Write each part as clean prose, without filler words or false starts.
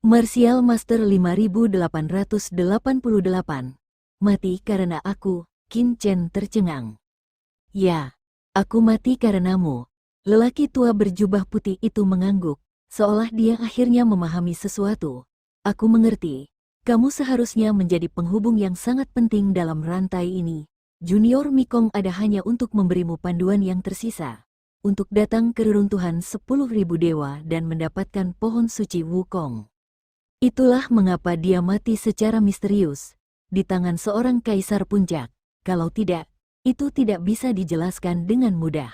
Martial Master 5888. Mati karena aku, Qin Chen tercengang. Ya, aku mati karenamu. Lelaki tua berjubah putih itu mengangguk, seolah dia akhirnya memahami sesuatu. Aku mengerti. Kamu seharusnya menjadi penghubung yang sangat penting dalam rantai ini. Junior Mikong ada hanya untuk memberimu panduan yang tersisa. Untuk datang ke reruntuhan 10.000 dewa dan mendapatkan pohon suci Wukong. Itulah mengapa dia mati secara misterius, di tangan seorang kaisar puncak. Kalau tidak, itu tidak bisa dijelaskan dengan mudah.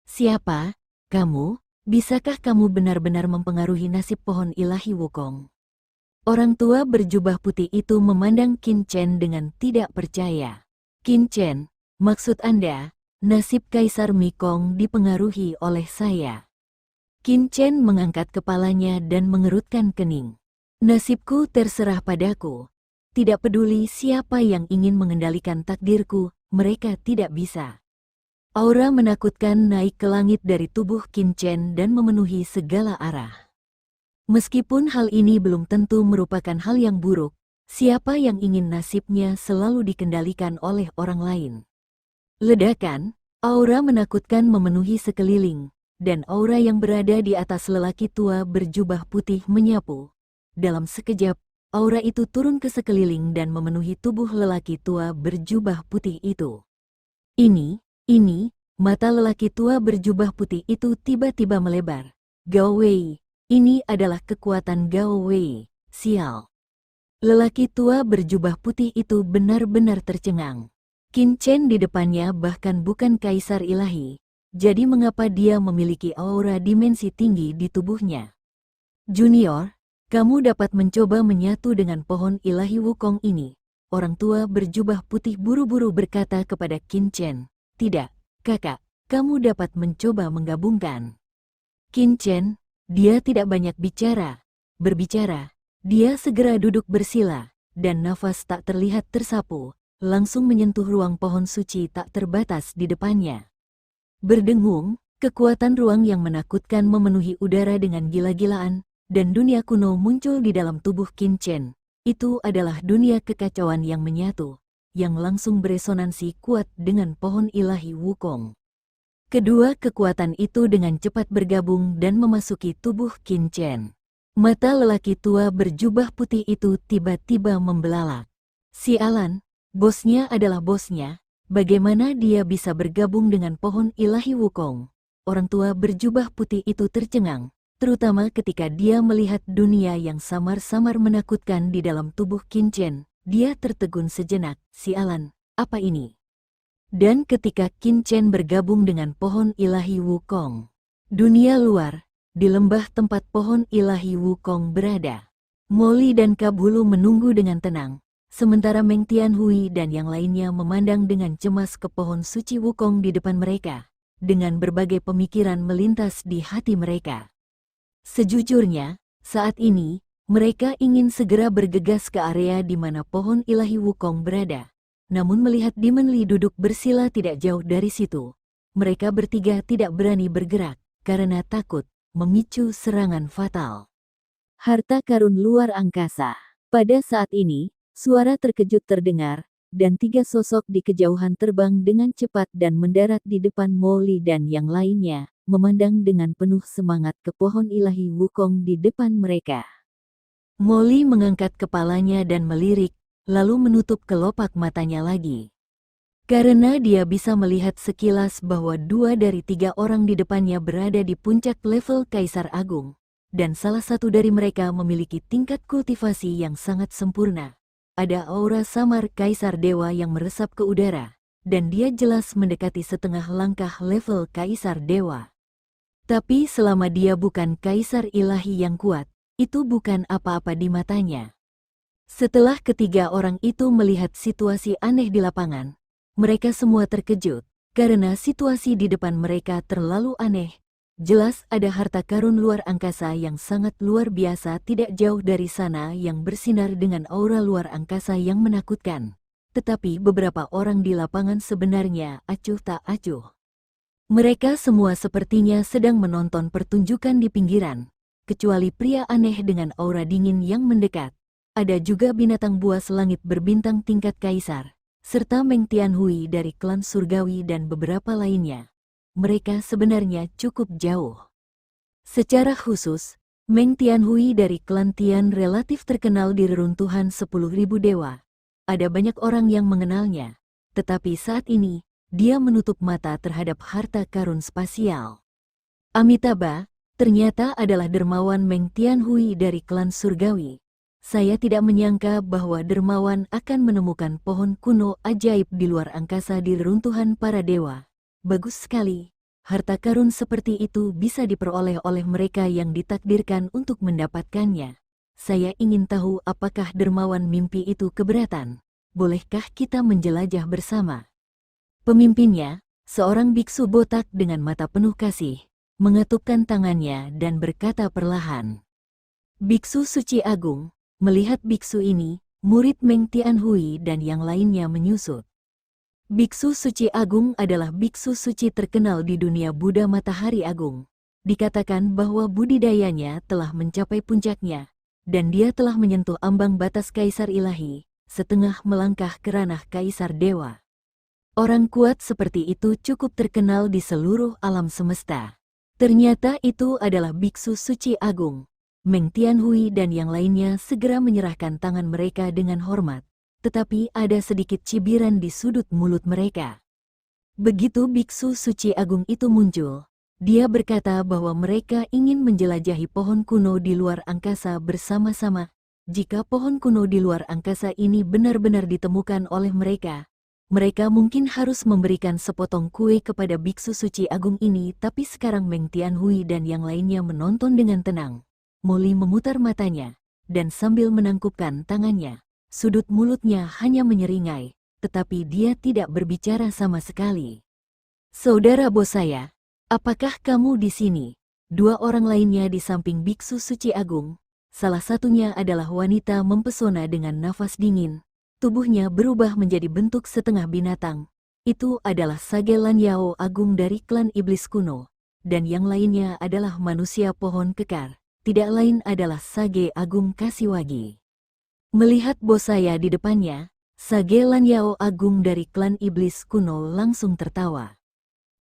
Siapa? Kamu? Bisakah kamu benar-benar mempengaruhi nasib pohon ilahi Wukong? Orang tua berjubah putih itu memandang Qin Chen dengan tidak percaya. Qin Chen, maksud Anda, nasib Kaisar Mikong dipengaruhi oleh saya. Qin Chen mengangkat kepalanya dan mengerutkan kening. Nasibku terserah padaku. Tidak peduli siapa yang ingin mengendalikan takdirku, mereka tidak bisa. Aura menakutkan naik ke langit dari tubuh Qin Chen dan memenuhi segala arah. Meskipun hal ini belum tentu merupakan hal yang buruk, siapa yang ingin nasibnya selalu dikendalikan oleh orang lain? Ledakan, aura menakutkan memenuhi sekeliling, dan aura yang berada di atas lelaki tua berjubah putih menyapu. Dalam sekejap, aura itu turun ke sekeliling dan memenuhi tubuh lelaki tua berjubah putih itu. Ini, mata lelaki tua berjubah putih itu tiba-tiba melebar. Gao Wei, ini adalah kekuatan Gao Wei, sial. Lelaki tua berjubah putih itu benar-benar tercengang. Qin Chen di depannya bahkan bukan kaisar ilahi, jadi mengapa dia memiliki aura dimensi tinggi di tubuhnya? Junior, kamu dapat mencoba menyatu dengan pohon ilahi Wukong ini. Orang tua berjubah putih buru-buru berkata kepada Qin Chen. Tidak, kakak, kamu dapat mencoba menggabungkan. Qin Chen, dia tidak banyak berbicara. Dia segera duduk bersila, dan nafas tak terlihat tersapu, langsung menyentuh ruang pohon suci tak terbatas di depannya. Berdengung, kekuatan ruang yang menakutkan memenuhi udara dengan gila-gilaan, dan dunia kuno muncul di dalam tubuh Qin Chen. Itu adalah dunia kekacauan yang menyatu, yang langsung beresonansi kuat dengan pohon ilahi Wukong. Kedua kekuatan itu dengan cepat bergabung dan memasuki tubuh Qin Chen. Mata lelaki tua berjubah putih itu tiba-tiba membelalak. Sialan, bosnya adalah bosnya, bagaimana dia bisa bergabung dengan pohon ilahi Wukong? Orang tua berjubah putih itu tercengang, terutama ketika dia melihat dunia yang samar-samar menakutkan di dalam tubuh Qin Chen. Dia tertegun sejenak, sialan, apa ini? Dan ketika Qin Chen bergabung dengan pohon ilahi Wukong, dunia luar, di lembah tempat pohon ilahi Wukong berada, Molly dan Kabulu menunggu dengan tenang, sementara Meng Tianhui dan yang lainnya memandang dengan cemas ke pohon suci Wukong di depan mereka, dengan berbagai pemikiran melintas di hati mereka. Sejujurnya, saat ini, mereka ingin segera bergegas ke area di mana pohon ilahi Wukong berada. Namun melihat Demon Li duduk bersila tidak jauh dari situ, mereka bertiga tidak berani bergerak, karena takut memicu serangan fatal. Harta karun luar angkasa. Pada saat ini, suara terkejut terdengar, dan tiga sosok di kejauhan terbang dengan cepat dan mendarat di depan Molly dan yang lainnya, memandang dengan penuh semangat ke pohon ilahi Wukong di depan mereka. Molly mengangkat kepalanya dan melirik, lalu menutup kelopak matanya lagi. Karena dia bisa melihat sekilas bahwa 2 dari 3 orang di depannya berada di puncak level Kaisar Agung, dan salah satu dari mereka memiliki tingkat kultivasi yang sangat sempurna. Ada aura samar Kaisar Dewa yang meresap ke udara, dan dia jelas mendekati setengah langkah level Kaisar Dewa. Tapi selama dia bukan Kaisar Ilahi yang kuat, itu bukan apa-apa di matanya. Setelah ketiga orang itu melihat situasi aneh di lapangan, mereka semua terkejut, karena situasi di depan mereka terlalu aneh. Jelas ada harta karun luar angkasa yang sangat luar biasa tidak jauh dari sana yang bersinar dengan aura luar angkasa yang menakutkan. Tetapi beberapa orang di lapangan sebenarnya acuh tak acuh. Mereka semua sepertinya sedang menonton pertunjukan di pinggiran, kecuali pria aneh dengan aura dingin yang mendekat. Ada juga binatang buas langit berbintang tingkat kaisar, serta Meng Tianhui dari klan surgawi dan beberapa lainnya. Mereka sebenarnya cukup jauh. Secara khusus, Meng Tianhui dari klan Tian relatif terkenal di reruntuhan 10.000 dewa. Ada banyak orang yang mengenalnya, tetapi saat ini, dia menutup mata terhadap harta karun spasial. Amitabha, ternyata adalah dermawan Meng Tianhui dari klan surgawi. Saya tidak menyangka bahwa dermawan akan menemukan pohon kuno ajaib di luar angkasa di reruntuhan para dewa. Bagus sekali. Harta karun seperti itu bisa diperoleh oleh mereka yang ditakdirkan untuk mendapatkannya. Saya ingin tahu apakah dermawan mimpi itu keberatan. Bolehkah kita menjelajah bersama? Pemimpinnya, seorang biksu botak dengan mata penuh kasih, mengatupkan tangannya dan berkata perlahan. Biksu suci agung, melihat biksu ini, murid Meng Tianhui dan yang lainnya menyusut. Biksu suci agung adalah biksu suci terkenal di dunia Buddha Matahari Agung. Dikatakan bahwa budidayanya telah mencapai puncaknya, dan dia telah menyentuh ambang batas kaisar ilahi, setengah melangkah ke ranah kaisar dewa. Orang kuat seperti itu cukup terkenal di seluruh alam semesta. Ternyata itu adalah biksu suci agung. Meng Tianhui dan yang lainnya segera menyerahkan tangan mereka dengan hormat, tetapi ada sedikit cibiran di sudut mulut mereka. Begitu biksu suci agung itu muncul, dia berkata bahwa mereka ingin menjelajahi pohon kuno di luar angkasa bersama-sama. Jika pohon kuno di luar angkasa ini benar-benar ditemukan oleh mereka, mereka mungkin harus memberikan sepotong kue kepada biksu suci agung ini, tapi sekarang Meng Tianhui dan yang lainnya menonton dengan tenang. Molly memutar matanya, dan sambil menangkupkan tangannya, sudut mulutnya hanya menyeringai, tetapi dia tidak berbicara sama sekali. Saudara bos saya, apakah kamu di sini? Dua orang lainnya di samping biksu suci agung, salah satunya adalah wanita mempesona dengan nafas dingin. Tubuhnya berubah menjadi bentuk setengah binatang. Itu adalah Sage Lanyao Agung dari klan iblis kuno. Dan yang lainnya adalah manusia pohon kekar. Tidak lain adalah Sage Agung Kasiwagi. Melihat bos saya di depannya, Sage Lanyao Agung dari klan iblis kuno langsung tertawa.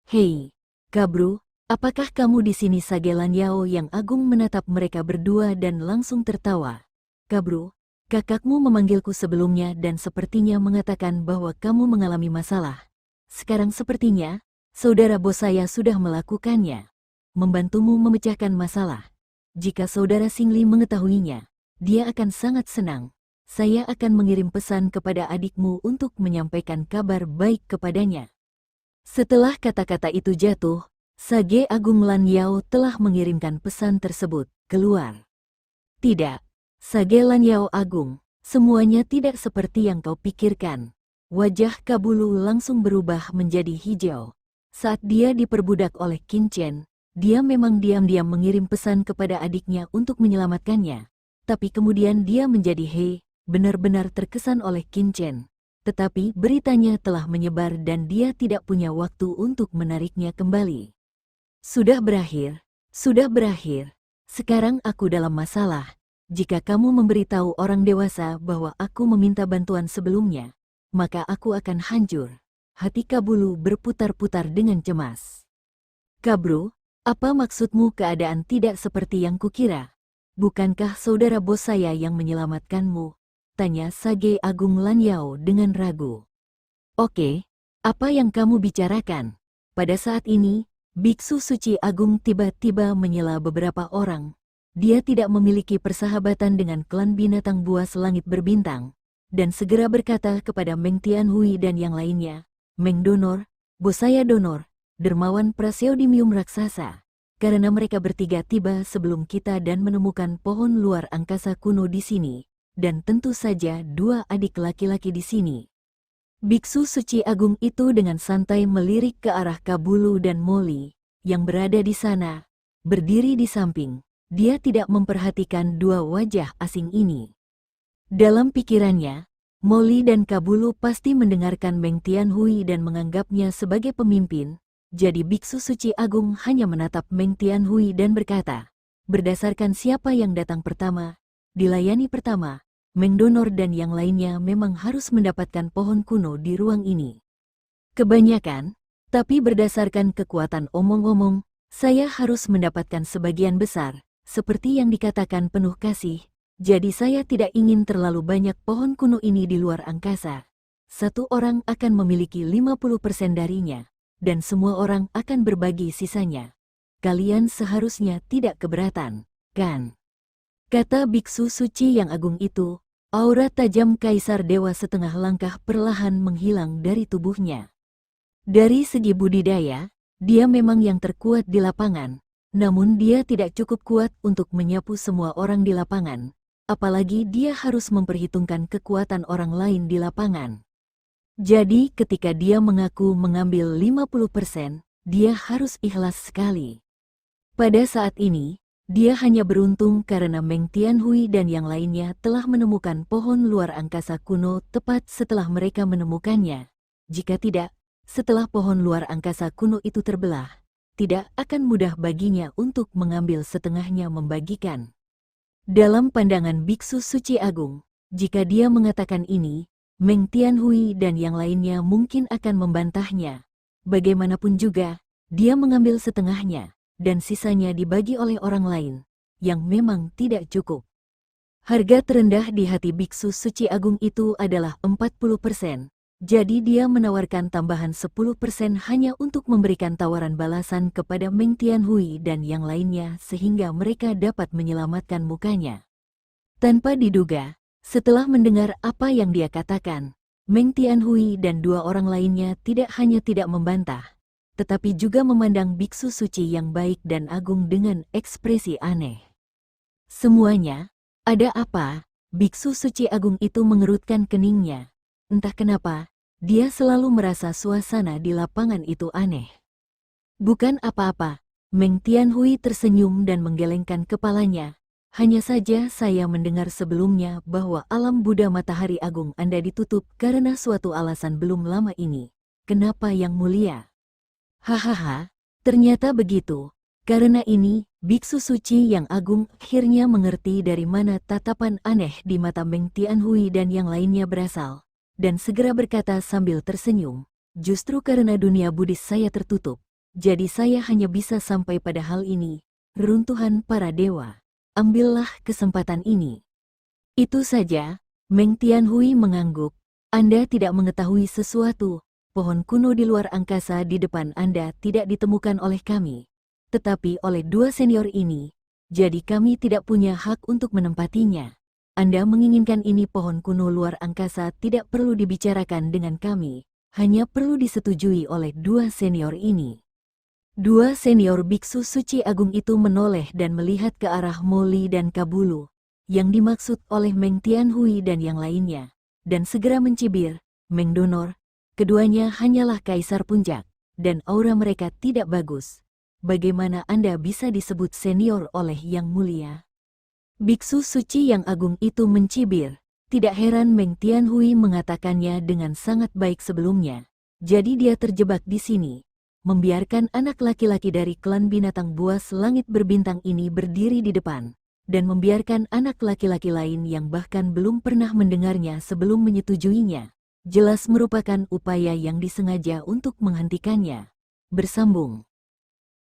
Hei, Kabru, apakah kamu di sini? Sage Lanyao yang agung menatap mereka berdua dan langsung tertawa. Kabru, kakakmu memanggilku sebelumnya dan sepertinya mengatakan bahwa kamu mengalami masalah. Sekarang sepertinya, saudara bos saya sudah melakukannya. Membantumu memecahkan masalah. Jika saudara Singli mengetahuinya, dia akan sangat senang. Saya akan mengirim pesan kepada adikmu untuk menyampaikan kabar baik kepadanya. Setelah kata-kata itu jatuh, Sage Agung Lanyao telah mengirimkan pesan tersebut keluar. Tidak. Sage Lanyao Agung, semuanya tidak seperti yang kau pikirkan. Wajah Kabulu langsung berubah menjadi hijau. Saat dia diperbudak oleh Qin Chen, dia memang diam-diam mengirim pesan kepada adiknya untuk menyelamatkannya. Tapi kemudian dia menjadi benar-benar terkesan oleh Qin Chen. Tetapi beritanya telah menyebar dan dia tidak punya waktu untuk menariknya kembali. Sudah berakhir, sudah berakhir. Sekarang aku dalam masalah. Jika kamu memberitahu orang dewasa bahwa aku meminta bantuan sebelumnya, maka aku akan hancur. Hati Kabulu berputar-putar dengan cemas. Kabru, apa maksudmu? Keadaan tidak seperti yang kukira. Bukankah saudara bos saya yang menyelamatkanmu? Tanya Sage Agung Lanyao dengan ragu. Oke, apa yang kamu bicarakan? Pada saat ini, biksu suci agung tiba-tiba menyela beberapa orang. Dia tidak memiliki persahabatan dengan klan binatang buas langit berbintang, dan segera berkata kepada Meng Tianhui dan yang lainnya, Meng Donor, bos saya Donor, dermawan praseodymium raksasa. Karena mereka bertiga tiba sebelum kita dan menemukan pohon luar angkasa kuno di sini, dan tentu saja dua adik laki-laki di sini. Biksu suci agung itu dengan santai melirik ke arah Kabulu dan Molly, yang berada di sana, berdiri di samping. Dia tidak memperhatikan dua wajah asing ini. Dalam pikirannya, Molly dan Kabulu pasti mendengarkan Meng Tianhui dan menganggapnya sebagai pemimpin, jadi biksu suci agung hanya menatap Meng Tianhui dan berkata, berdasarkan siapa yang datang pertama, dilayani pertama, Mengdonor dan yang lainnya memang harus mendapatkan pohon kuno di ruang ini. Kebanyakan, tapi berdasarkan kekuatan omong-omong, saya harus mendapatkan sebagian besar, seperti yang dikatakan penuh kasih, jadi saya tidak ingin terlalu banyak pohon kuno ini di luar angkasa. Satu orang akan memiliki 50% darinya, dan semua orang akan berbagi sisanya. Kalian seharusnya tidak keberatan, kan? Kata biksu suci yang agung itu. Aura tajam Kaisar Dewa setengah langkah perlahan menghilang dari tubuhnya. Dari segi budidaya, dia memang yang terkuat di lapangan, namun dia tidak cukup kuat untuk menyapu semua orang di lapangan, apalagi dia harus memperhitungkan kekuatan orang lain di lapangan. Jadi ketika dia mengaku mengambil 50%, dia harus ikhlas sekali. Pada saat ini, dia hanya beruntung karena Meng Tianhui dan yang lainnya telah menemukan pohon luar angkasa kuno tepat setelah mereka menemukannya. Jika tidak, setelah pohon luar angkasa kuno itu terbelah, tidak akan mudah baginya untuk mengambil setengahnya membagikan. Dalam pandangan Biksu Suci Agung, jika dia mengatakan ini, Meng Tianhui dan yang lainnya mungkin akan membantahnya. Bagaimanapun juga, dia mengambil setengahnya, dan sisanya dibagi oleh orang lain, yang memang tidak cukup. Harga terendah di hati Biksu Suci Agung itu adalah 40%, jadi dia menawarkan tambahan 10% hanya untuk memberikan tawaran balasan kepada Meng Tianhui dan yang lainnya sehingga mereka dapat menyelamatkan mukanya. Tanpa diduga, setelah mendengar apa yang dia katakan, Meng Tianhui dan dua orang lainnya tidak hanya tidak membantah, tetapi juga memandang biksu suci yang baik dan agung dengan ekspresi aneh. Semuanya, ada apa? Biksu suci agung itu mengerutkan keningnya. Entah kenapa, dia selalu merasa suasana di lapangan itu aneh. Bukan apa-apa, Meng Tianhui tersenyum dan menggelengkan kepalanya. Hanya saja saya mendengar sebelumnya bahwa alam Buddha Matahari Agung Anda ditutup karena suatu alasan belum lama ini. Kenapa yang mulia? Hahaha, ternyata begitu. Karena ini, biksu suci yang agung akhirnya mengerti dari mana tatapan aneh di mata Meng Tianhui dan yang lainnya berasal, dan segera berkata sambil tersenyum, justru karena dunia Buddhis saya tertutup, jadi saya hanya bisa sampai pada hal ini, runtuhan para dewa. Ambillah kesempatan ini. Itu saja, Meng Tianhui mengangguk. Anda tidak mengetahui sesuatu. Pohon kuno di luar angkasa di depan Anda tidak ditemukan oleh kami, tetapi oleh dua senior ini, jadi kami tidak punya hak untuk menempatinya. Anda menginginkan ini pohon kuno luar angkasa tidak perlu dibicarakan dengan kami, hanya perlu disetujui oleh dua senior ini. Dua senior biksu suci agung itu menoleh dan melihat ke arah Moli dan Kabulu, yang dimaksud oleh Meng Tianhui dan yang lainnya, dan segera mencibir, Mengdonor. Keduanya hanyalah kaisar puncak, dan aura mereka tidak bagus. Bagaimana Anda bisa disebut senior oleh Yang Mulia? Biksu suci yang agung itu mencibir. Tidak heran Meng Tianhui mengatakannya dengan sangat baik sebelumnya. Jadi dia terjebak di sini, membiarkan anak laki-laki dari klan binatang buas langit berbintang ini berdiri di depan, dan membiarkan anak laki-laki lain yang bahkan belum pernah mendengarnya sebelum menyetujuinya. Jelas merupakan upaya yang disengaja untuk menghentikannya. Bersambung.